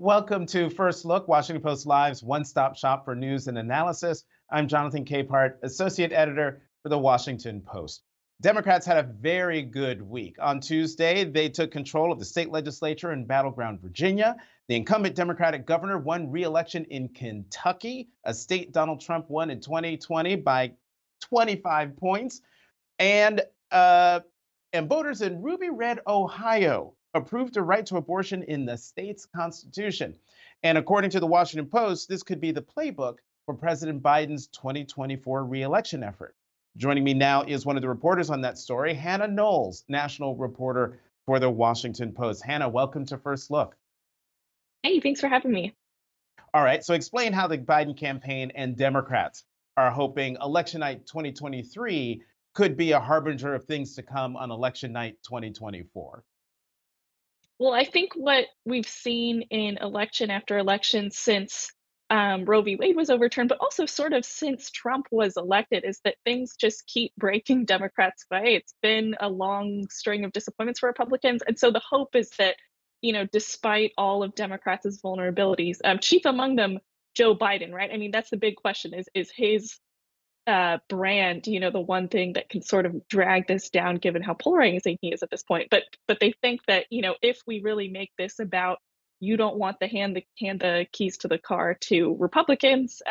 Welcome to First Look, Washington Post Live's one-stop shop for news and analysis. I'm Jonathan Capehart, Associate Editor for the Washington Post. Democrats had a very good week. On Tuesday, they took control of the state legislature in battleground Virginia. The incumbent Democratic governor won re-election in Kentucky, a state Donald Trump won in 2020 by 25 points. And uh, and voters in Ruby Red, Ohio, approved a right to abortion in the state's constitution. And according to the Washington Post, this could be the playbook for President Biden's 2024 reelection effort. Joining me now is one of the reporters on that story, Hannah Knowles, national reporter for the Washington Post. Hannah, welcome to First Look. Hey, thanks for having me. All right, so explain how the Biden campaign and Democrats are hoping election night 2023 could be a harbinger of things to come on election night 2024. Well, I think what we've seen in election after election since Roe v. Wade was overturned, but also sort of since Trump was elected, is that things just keep breaking Democrats' way. It's been a long string of disappointments for Republicans. And so the hope is that, despite all of Democrats' vulnerabilities, chief among them, Joe Biden, right? I mean, that's the big question is his brand, the one thing that can sort of drag this down given how polarizing he is at this point. But they think that, if we really make this about you don't want to hand the keys to the car to Republicans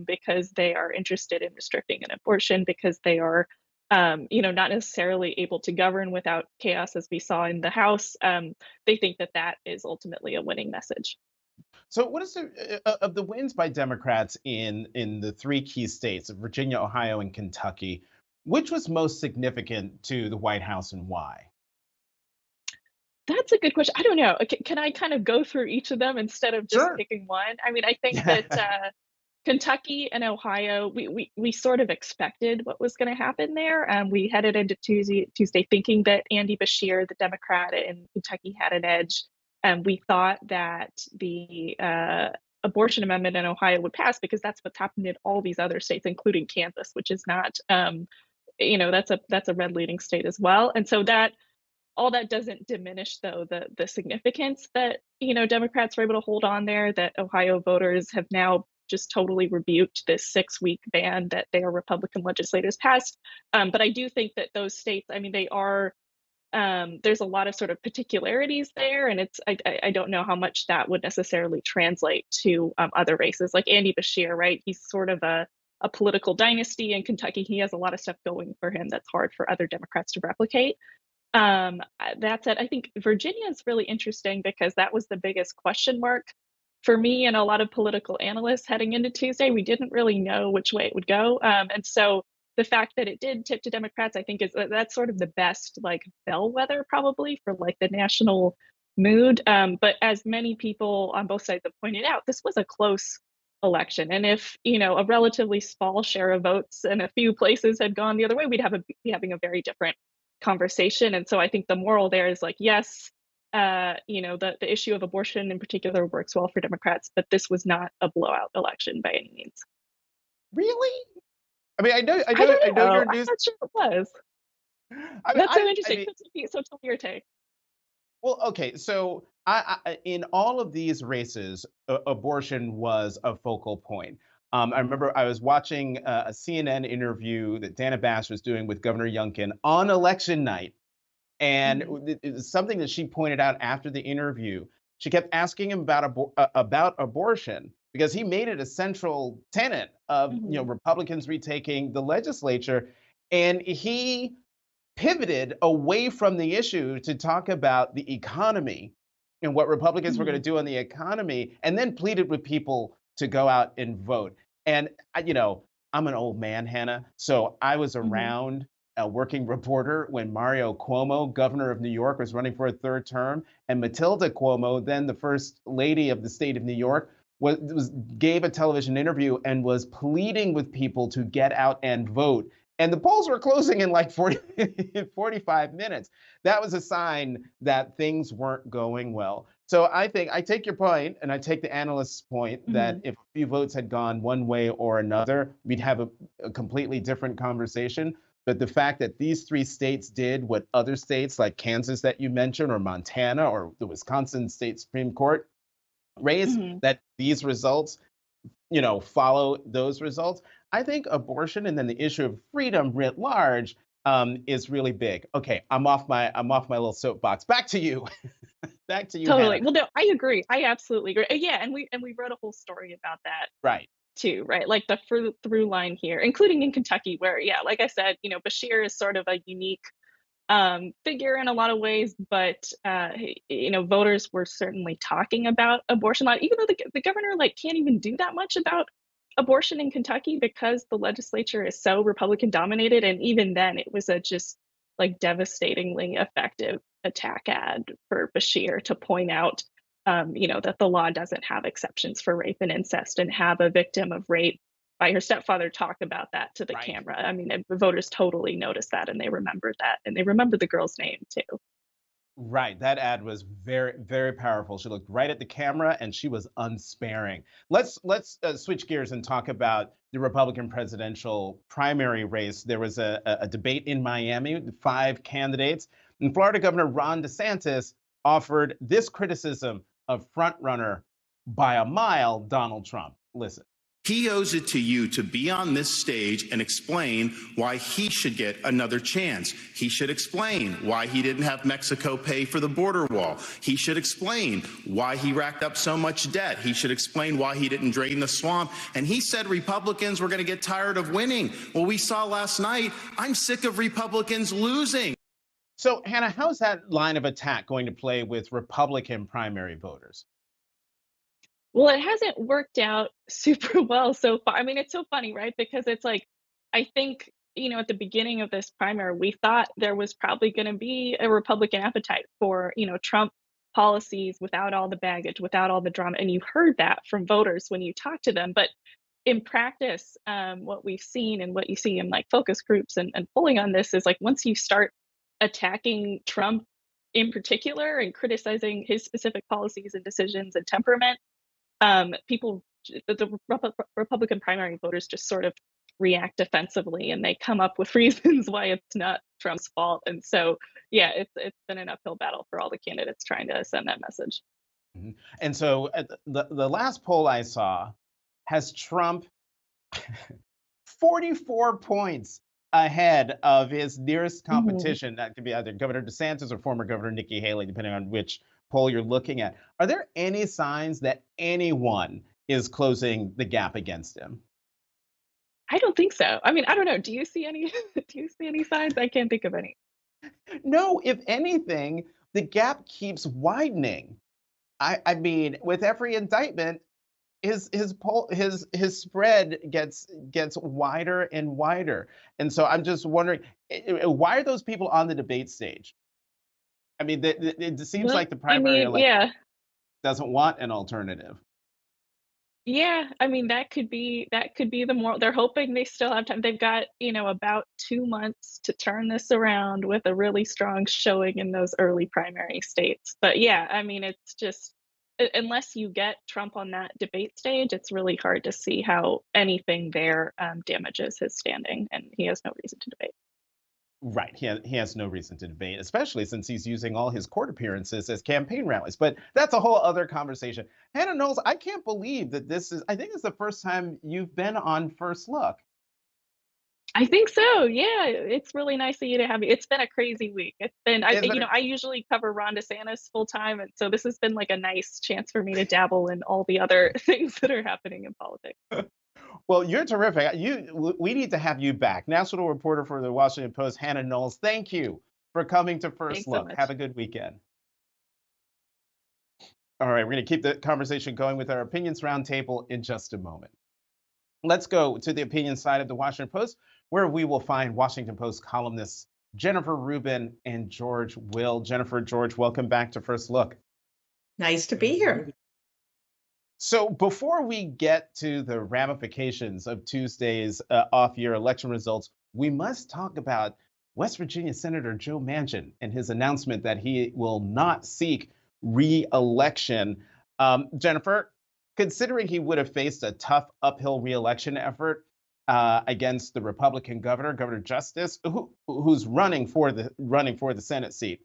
because they are interested in restricting an abortion, because they are not necessarily able to govern without chaos as we saw in the House. They think that that is ultimately a winning message. So, what is of the wins by Democrats in the three key states of Virginia, Ohio, and Kentucky? Which was most significant to the White House and why? That's a good question. I don't know. Can I kind of go through each of them instead of just Sure. picking one? I mean, I think that Kentucky and Ohio, we sort of expected what was going to happen there. We headed into Tuesday thinking that Andy Bashir, the Democrat in Kentucky, had an edge. We thought that the abortion amendment in Ohio would pass because that's what's happened in all these other states, including Kansas, which is not, that's a red leading state as well. And so that all that doesn't diminish though the significance that Democrats were able to hold on there, that Ohio voters have now just totally rebuked this 6-week ban that their Republican legislators passed. But I do think that those states, I mean, they are there's a lot of sort of particularities there, and I don't know how much that would necessarily translate to other races like Andy Bashir, right? He's sort of a political dynasty in Kentucky. He has a lot of stuff going for him that's hard for other Democrats to replicate. That said, I think Virginia is really interesting because that was the biggest question mark for me and a lot of political analysts heading into Tuesday. We didn't really know which way it would go. And so the fact that it did tip to Democrats, I think is that's sort of the best like bellwether probably for like the national mood. But as many people on both sides have pointed out, this was a close election. And if, a relatively small share of votes in a few places had gone the other way, be having a very different conversation. And so I think the moral there is like, yes, the issue of abortion in particular works well for Democrats, but this was not a blowout election by any means. Really? I mean, I I don't know know. you're I'm news. not sure it was. I mean, That's so I interesting. mean, So tell me your take. well, okay. So, in all of these races, abortion was a focal point. I remember I was watching a CNN interview that Dana Bash was doing with Governor Youngkin on election night, and Mhm, it was something that she pointed out after the interview. She kept asking him about abortion because he made it a central tenet of mhm, Republicans retaking the legislature, and he pivoted away from the issue to talk about the economy and what Republicans were going to mhm, do on the economy, and then pleaded with people to go out and vote. And I'm an old man, Hannah, so I was mhm, around a working reporter when Mario Cuomo, governor of New York, was running for a third term, and Matilda Cuomo, then the first lady of the state of New York, gave a television interview and was pleading with people to get out and vote, and the polls were closing in like 40, 45 minutes. That was a sign that things weren't going well. So I think I take your point, and I take the analyst's point that mhm. if a few votes had gone one way or another, we'd have a completely different conversation. But the fact that these three states did what other states like Kansas that you mentioned, or Montana, or the Wisconsin State Supreme Court race, Mhm. that these results, follow those results. I think abortion and then the issue of freedom writ large is really big. Okay, I'm off my little soapbox. Back to you. Back to you, Totally. Hannah. Well, no, I agree. I absolutely agree. Yeah, and we wrote a whole story about that Right. too, right? Like the through line here, including in Kentucky, where yeah, like I said, Bashir is sort of a unique figure in a lot of ways, but voters were certainly talking about abortion a lot, even though the governor like can't even do that much about abortion in Kentucky because the legislature is so Republican dominated, and even then, it was a just like devastatingly effective attack ad for Bashir to point out, that the law doesn't have exceptions for rape and incest, and have a victim of rape by her stepfather talk about that to the Right. camera. I mean, the voters totally noticed that, and they remembered that, and they remember the girl's name too. Right. That ad was very, very powerful. She looked right at the camera and she was unsparing. Let's switch gears and talk about the Republican presidential primary race. There was a debate in Miami, 5 candidates, and Florida Governor Ron DeSantis offered this criticism of frontrunner by a mile, Donald Trump. Listen. He owes it to you to be on this stage and explain why he should get another chance. He should explain why he didn't have Mexico pay for the border wall. He should explain why he racked up so much debt. He should explain why he didn't drain the swamp. And he said Republicans were going to get tired of winning. Well, we saw last night, I'm sick of Republicans losing. So, Hannah, how's that line of attack going to play with Republican primary voters? Well, it hasn't worked out super well so far. I mean, it's so funny, right? Because it's like, I think, at the beginning of this primary, we thought there was probably going to be a Republican appetite for, Trump policies without all the baggage, without all the drama. And you heard that from voters when you talk to them. But in practice, what we've seen and what you see in like focus groups and polling on this is like once you start attacking Trump in particular and criticizing his specific policies and decisions and temperament, people, the Republican primary voters just sort of react defensively and they come up with reasons why it's not Trump's fault. And so, yeah, it's been an uphill battle for all the candidates trying to send that message. Mhm. And so the last poll I saw has Trump 44 points ahead of his nearest Mhm. competition. That could be either Governor DeSantis or former Governor Nikki Haley, depending on which poll you're looking at. Are there any signs that anyone is closing the gap against him? I don't think so. I mean, I don't know. Do you see any? Do you see any signs? I can't think of any. No, if anything, the gap keeps widening. I mean, with every indictment, his spread gets wider and wider. And so I'm just wondering, why are those people on the debate stage? I mean, it seems Well, like the I primary mean, elect yeah. doesn't want an alternative. Yeah, I mean, that could be the more they're hoping they still have time. They've got, about 2 months to turn this around with a really strong showing in those early primary states. But yeah, I mean, it's just unless you get Trump on that debate stage, it's really hard to see how anything there damages his standing, and he has no reason to debate. Right. He has no reason to debate, especially since he's using all his court appearances as campaign rallies. But that's a whole other conversation. Hannah Knowles, I can't believe that I think it's the first time you've been on First Look. I think so. Yeah, it's really nice of you to have me. It's been a crazy week. It's been, It's been I usually cover Ron DeSantis full time, and so this has been like a nice chance for me to dabble in all the other things that are happening in politics. Well, you're terrific. We need to have you back. National reporter for the Washington Post, Hannah Knowles. Thank you for coming to First Thanks so Look. Have much. a good weekend. All right, we're going to keep the conversation going with our opinions roundtable in just a moment. Let's go to the opinion side of the Washington Post, where we will find Washington Post columnists Jennifer Rubin and George Will. Jennifer, George, welcome back to First Look. Nice to be here. So, before we get to the ramifications of Tuesday's off year election results, we must talk about West Virginia Senator Joe Manchin and his announcement that he will not seek re election. Jennifer, considering he would have faced a tough uphill re election effort against the Republican governor, Governor Justice, who's running for the Senate seat,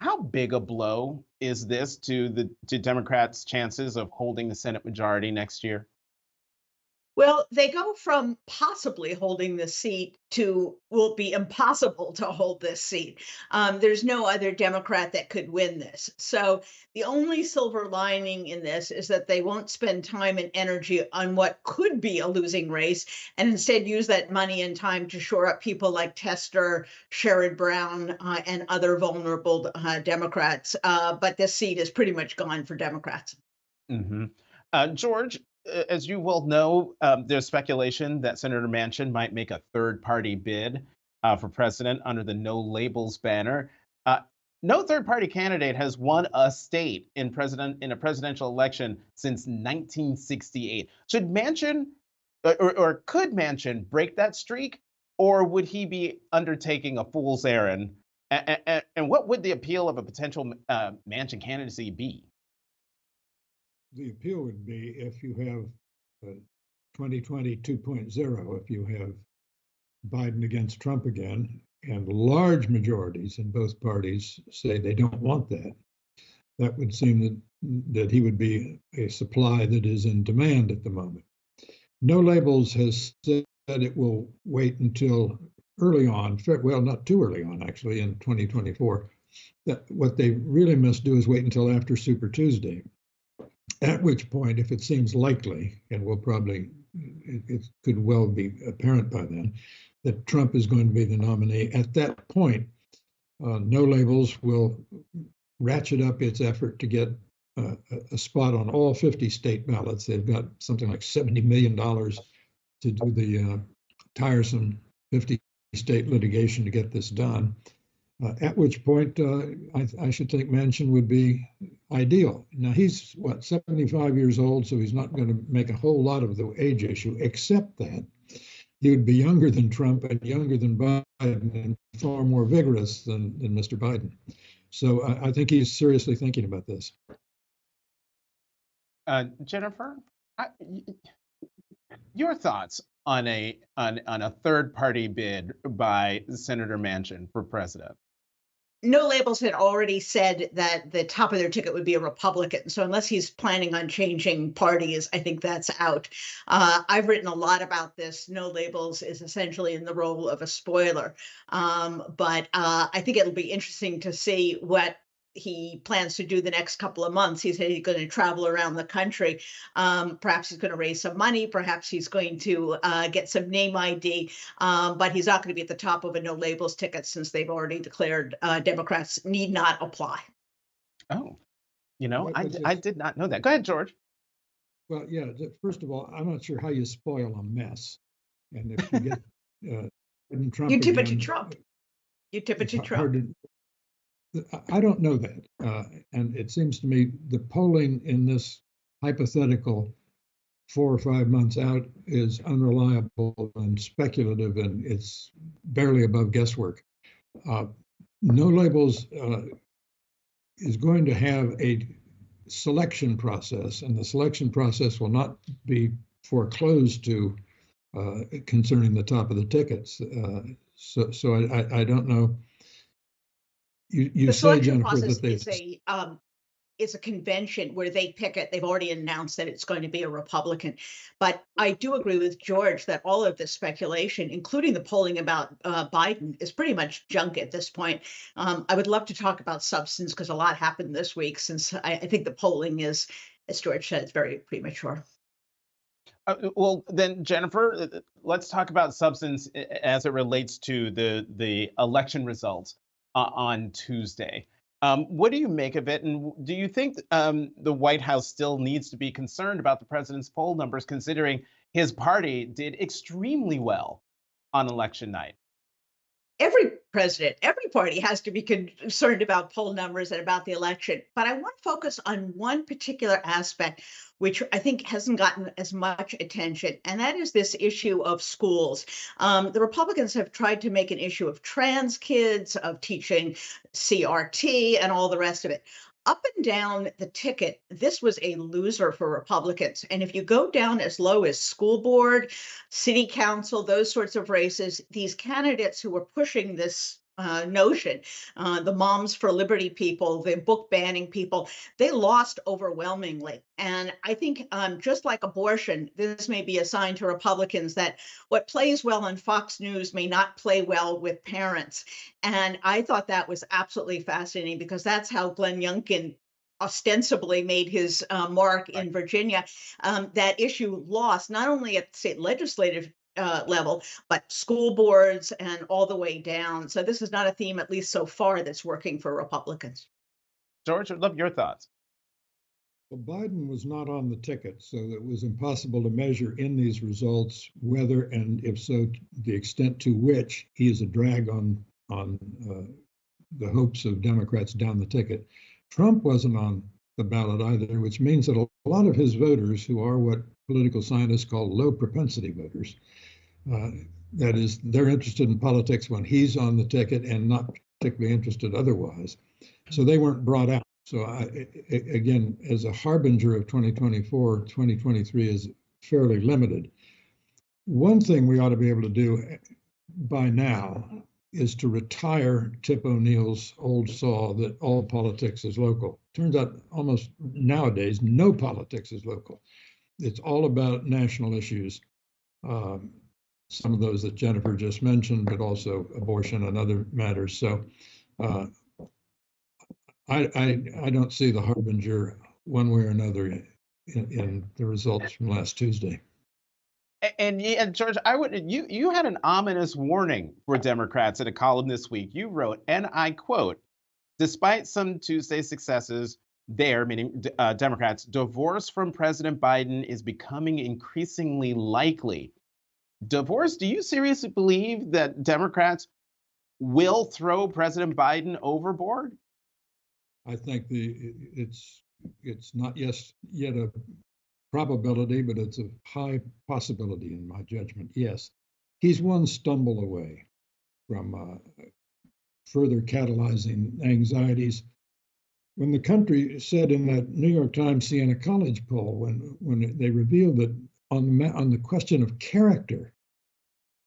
How big a blow is this to Democrats' chances of holding the Senate majority next year? Well, they go from possibly holding the seat to will be impossible to hold this seat. There's no other Democrat that could win this. So the only silver lining in this is that they won't spend time and energy on what could be a losing race and instead use that money and time to shore up people like Tester, Sherrod Brown, and other vulnerable Democrats. But this seat is pretty much gone for Democrats. Hmm. George, as you well know, there's speculation that Senator Manchin might make a third-party bid for president under the No Labels banner. Uh, no third-party candidate has won a state in a presidential election since 1968. Should Manchin or could Manchin break that streak, or would he be undertaking a fool's errand? And what would the appeal of a potential Manchin candidacy be? The appeal would be if you have 2020 2.0, if you have Biden against Trump again, and large majorities in both parties say they don't want that, that would seem that he would be a supply that is in demand at the moment. No Labels has said it will wait until early on, well, not too early on, actually, in 2024. That what they really must do is wait until after Super Tuesday. At which point, if it seems likely, and it could well be apparent by then, that Trump is going to be the nominee, at that point, No Labels will ratchet up its effort to get a spot on all 50 state ballots. They've got something like $70 million to do the tiresome 50 state litigation to get this done. At which point, I should think Manchin would be ideal. Now, he's, 75 years old, so he's not going to make a whole lot of the age issue, except that he would be younger than Trump and younger than Biden and far more vigorous than Mr. Biden. So I think he's seriously thinking about this. Jennifer, your thoughts on a third party bid by Senator Manchin for president? No Labels had already said that the top of their ticket would be a Republican. So unless he's planning on changing parties, I think that's out. I've written a lot about this. No Labels is essentially in the role of a spoiler. But I think it'll be interesting to see what he plans to do the next couple of months. He said he's going to travel around the country. Perhaps he's going to raise some money. Perhaps he's going to get some name ID. But he's not going to be at the top of a No Labels ticket since they've already declared Democrats need not apply. Oh, I did not know that. Go ahead, George. Well, yeah, first of all, I'm not sure how you spoil a mess. And if you get Trump, you tip it to Trump. You tip it to Trump. I don't know that. And it seems to me the polling in this hypothetical 4 or 5 months out is unreliable and speculative, and it's barely above guesswork. No Labels is going to have a selection process, and the selection process will not be foreclosed to concerning the top of the tickets. So I don't know. You say, Jennifer, that it's a convention where they pick it. They've already announced that it's going to be a Republican. But I do agree with George that all of this speculation, including the polling about Biden, is pretty much junk at this point. I would love to talk about substance because a lot happened this week, since I think the polling is, as George said, it's very premature. Well, then, Jennifer, let's talk about substance as it relates to the election results on Tuesday. What do you make of it? And do you think the White House still needs to be concerned about the president's poll numbers, considering his party did extremely well on election night? Every president, every party has to be concerned about poll numbers and about the election. But I want to focus on one particular aspect, which I think hasn't gotten as much attention, and that is this issue of schools. The Republicans have tried to make an issue of trans kids, of teaching CRT, and all the rest of it. Up and down the ticket, this was a loser for Republicans. And if you go down as low as school board, city council, those sorts of races, these candidates who were pushing this notion. The Moms for Liberty people, the book banning people, they lost overwhelmingly. And I think just like abortion, this may be a sign to Republicans that what plays well on Fox News may not play well with parents. And I thought that was absolutely fascinating because that's how Glenn Youngkin ostensibly made his mark in Virginia. That issue lost not only at the state legislative level, but school boards and all the way down. So this is not a theme, at least so far, that's working for Republicans. George, I'd love your thoughts. Well, Biden was not on the ticket, so it was impossible to measure in these results whether, and if so, the extent to which he is a drag on the hopes of Democrats down the ticket. Trump wasn't on the ballot either, which means that a lot of his voters, who are what political scientists call low propensity voters, that is, they're interested in politics when he's on the ticket and not particularly interested otherwise. So they weren't brought out. So again, as a harbinger of 2024, 2023 is fairly limited. One thing we ought to be able to do by now is to retire Tip O'Neill's old saw that all politics is local. Turns out almost nowadays, no politics is local. It's all about national issues. Some of those that Jennifer just mentioned, but also abortion and other matters. So I don't see the harbinger one way or another in the results from last Tuesday. And yeah, George, you had an ominous warning for Democrats in a column this week. You wrote, and I quote, "Despite some Tuesday successes, meaning Democrats, divorce from President Biden is becoming increasingly likely." Divorce? Do you seriously believe that Democrats will throw President Biden overboard? I think it's not yet a probability, but it's a high possibility in my judgment. Yes, he's one stumble away from further catalyzing anxieties. When the country said in that New York Times Siena College poll, when they revealed that on the question of character,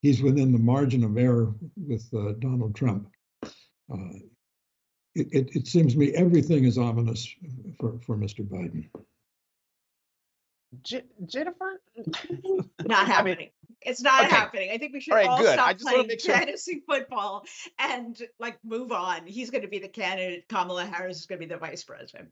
he's within the margin of error with Donald Trump. It seems to me everything is ominous for Mr. Biden. Jennifer? Not happening. It's not happening. I think we should all stop playing fantasy football and move on. He's going to be the candidate. Kamala Harris is going to be the vice president.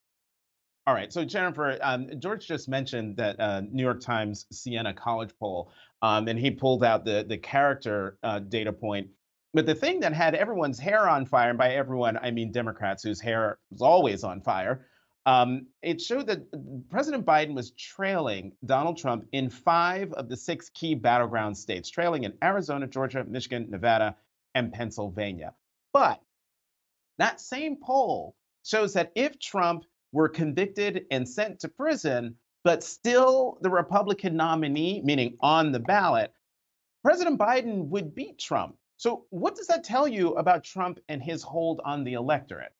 All right. So Jennifer, George just mentioned that New York Times Siena College poll, and he pulled out the character data point. But the thing that had everyone's hair on fire, and by everyone, I mean Democrats whose hair is always on fire, it showed that President Biden was trailing Donald Trump in 5 of the 6 key battleground states, trailing in Arizona, Georgia, Michigan, Nevada, and Pennsylvania. But that same poll shows that if Trump were convicted and sent to prison, but still the Republican nominee, meaning on the ballot, President Biden would beat Trump. So what does that tell you about Trump and his hold on the electorate?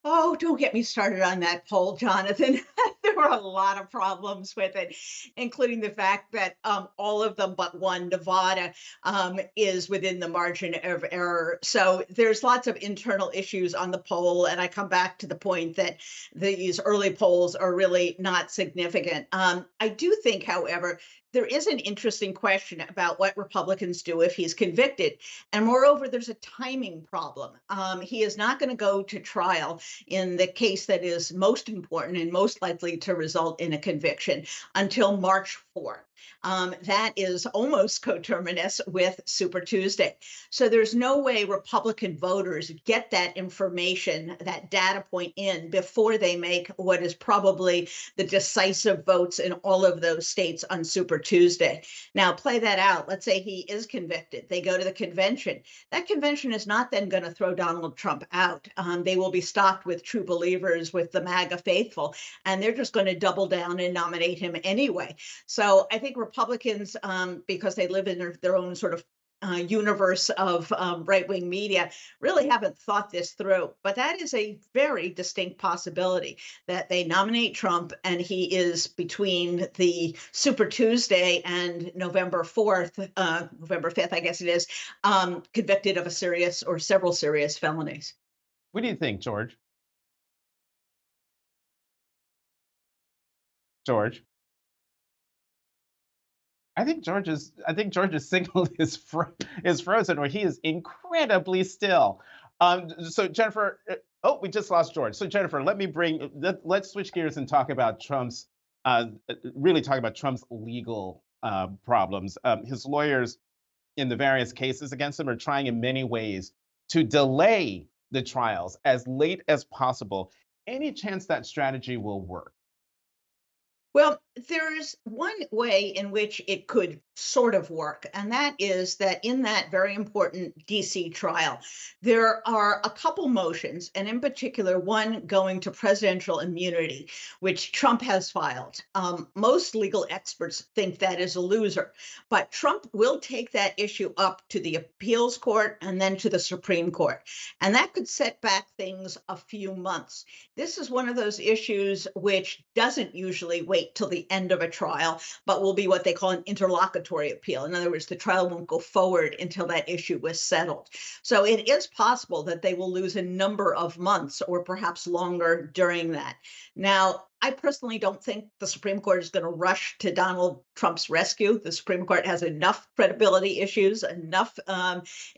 Oh, don't get me started on that poll, Jonathan. There were a lot of problems with it, including the fact that all of them but one, Nevada, is within the margin of error. So there's lots of internal issues on the poll. And I come back to the point that these early polls are really not significant. I do think, however, there is an interesting question about what Republicans do if he's convicted. And moreover, there's a timing problem. He is not going to go to trial in the case that is most important and most likely to result in a conviction until March 4th. That is almost coterminous with Super Tuesday. So there's no way Republican voters get that information, that data point in before they make what is probably the decisive votes in all of those states on Super Tuesday. Now, play that out. Let's say he is convicted. They go to the convention. That convention is not then going to throw Donald Trump out. They will be stocked with true believers, with the MAGA faithful, and they're just going to double down and nominate him anyway. So I think Republicans, because they live in their own sort of universe of right-wing media really haven't thought this through. But that is a very distinct possibility that they nominate Trump and he is between the Super Tuesday and November 4th, November 5th, I guess it is, convicted of a serious or several serious felonies. What do you think, George? George? I think George's signal is frozen, or he is incredibly still. So Jennifer, oh, we just lost George. So Jennifer, let's switch gears and talk about really talk about Trump's legal problems. His lawyers in the various cases against him are trying in many ways to delay the trials as late as possible. Any chance that strategy will work? Well, there's one way in which it could sort of work, and that is that in that very important DC trial, there are a couple motions, and in particular, one going to presidential immunity, which Trump has filed. Most legal experts think that is a loser, but Trump will take that issue up to the appeals court and then to the Supreme Court, and that could set back things a few months. This is one of those issues which doesn't usually wait till the end of a trial, but will be what they call an interlocutory appeal. In other words, the trial won't go forward until that issue was settled. So it is possible that they will lose a number of months or perhaps longer during that. Now, I personally don't think the Supreme Court is going to rush to Donald Trump's rescue. The Supreme Court has enough credibility issues, enough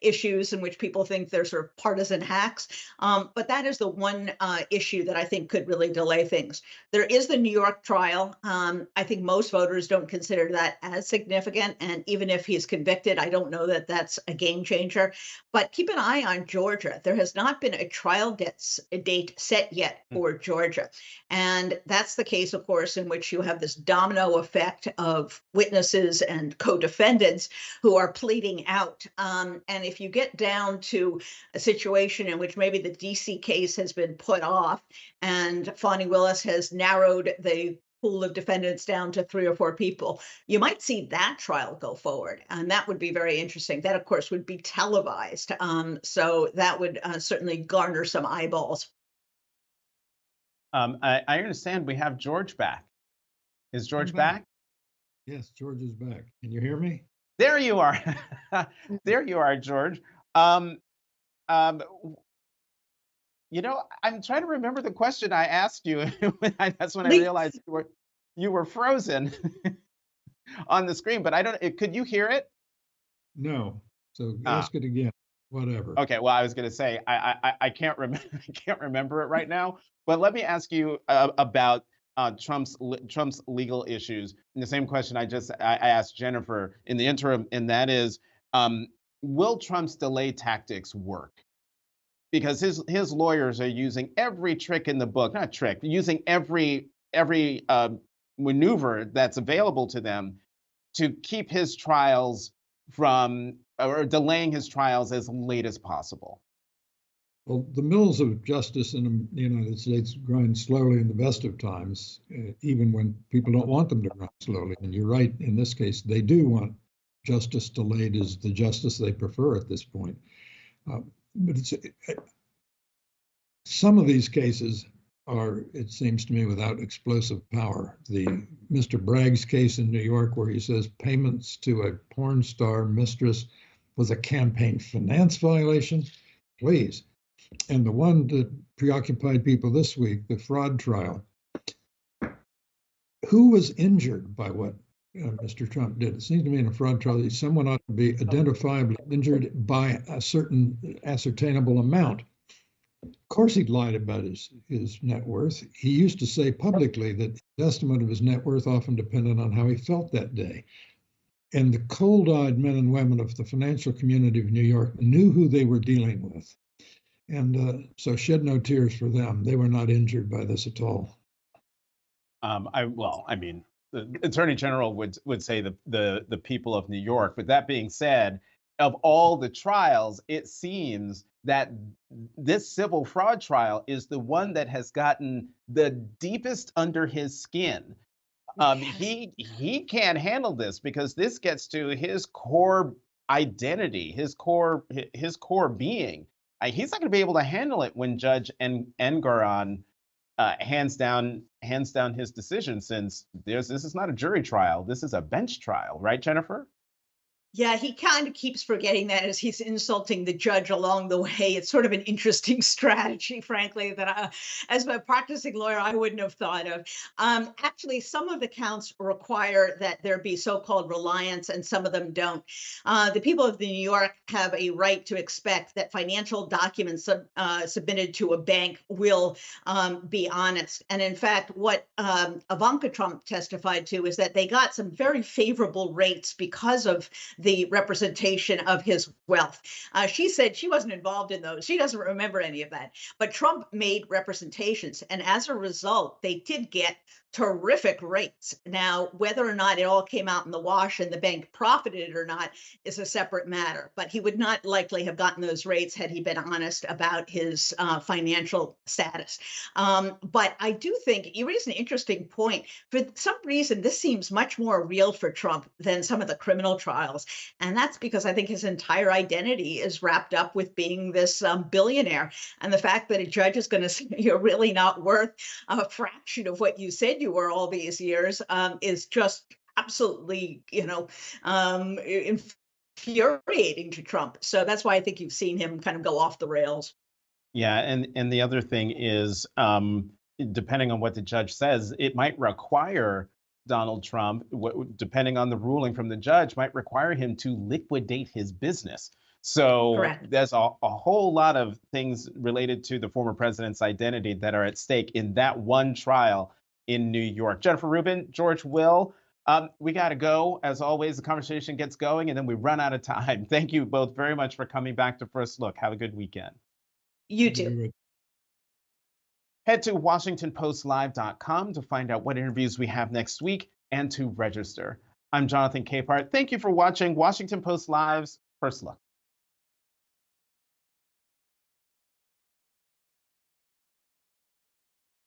issues in which people think they're sort of partisan hacks. But that is the one issue that I think could really delay things. There is the New York trial. I think most voters don't consider that as significant. And even if he's convicted, I don't know that that's a game changer. But keep an eye on Georgia. There has not been a trial date set yet for Georgia. And that's the case, of course, in which you have this domino effect of witnesses and co-defendants who are pleading out. And if you get down to a situation in which maybe the DC case has been put off and Fani Willis has narrowed the pool of defendants down to 3 or 4 people, you might see that trial go forward. And that would be very interesting. That, of course, would be televised. So that would certainly garner some eyeballs. I understand we have George back. Is George back? Yes, George is back. Can you hear me? There you are. There you are, George. You know, I'm trying to remember the question I asked you. That's when I realized you were frozen on the screen. But I don't. Could you hear it? No. So ask it again. Whatever. Okay. Well, I was going to say I can't remember. I can't remember it right now. But let me ask you about Trump's legal issues. And the same question I asked Jennifer in the interim, and that is, will Trump's delay tactics work? Because his lawyers are using every trick in the book, not trick, using every maneuver that's available to them to keep his trials or delaying his trials as late as possible. Well, the mills of justice in the United States grind slowly in the best of times, even when people don't want them to grind slowly. And you're right, in this case, they do want justice delayed as the justice they prefer at this point. But some of these cases are, it seems to me, without explosive power. The Mr. Bragg's case in New York, where he says payments to a porn star mistress was a campaign finance violation, please. And the one that preoccupied people this week, the fraud trial. Who was injured by what Mr. Trump did? It seems to me in a fraud trial that someone ought to be identifiably injured by a certain ascertainable amount. Of course, he'd lied about his net worth. He used to say publicly that the estimate of his net worth often depended on how he felt that day. And the cold-eyed men and women of the financial community of New York knew who they were dealing with. And so shed no tears for them. They were not injured by this at all. The Attorney General would say the people of New York. But that being said, of all the trials, it seems that this civil fraud trial is the one that has gotten the deepest under his skin. He can't handle this because this gets to his core identity, his core being. He's not going to be able to handle it when Judge Engoron hands down his decision, since this is not a jury trial. This is a bench trial, right, Jennifer? Yeah, he kind of keeps forgetting that as he's insulting the judge along the way. It's sort of an interesting strategy, frankly, that as a practicing lawyer, I wouldn't have thought of. Actually, some of the counts require that there be so-called reliance, and some of them don't. The people of New York have a right to expect that financial documents submitted to a bank will be honest. And in fact, what Ivanka Trump testified to is that they got some very favorable rates because of the representation of his wealth. She said she wasn't involved in those. She doesn't remember any of that. But Trump made representations. And as a result, they did get terrific rates. Now, whether or not it all came out in the wash and the bank profited or not is a separate matter. But he would not likely have gotten those rates had he been honest about his financial status. But I do think you raise an interesting point. For some reason, this seems much more real for Trump than some of the criminal trials. And that's because I think his entire identity is wrapped up with being this billionaire. And the fact that a judge is going to say you're really not worth a fraction of what you said you were all these years is just absolutely, infuriating to Trump. So that's why I think you've seen him kind of go off the rails. Yeah, and the other thing is, depending on what the judge says, it might require Donald Trump, depending on the ruling from the judge, might require him to liquidate his business. So Correct. there's a whole lot of things related to the former president's identity that are at stake in that one trial in New York. Jennifer Rubin, George Will, we got to go. As always, the conversation gets going and then we run out of time. Thank you both very much for coming back to First Look. Have a good weekend. You too. Head to WashingtonPostLive.com to find out what interviews we have next week and to register. I'm Jonathan Capehart. Thank you for watching Washington Post Live's First Look.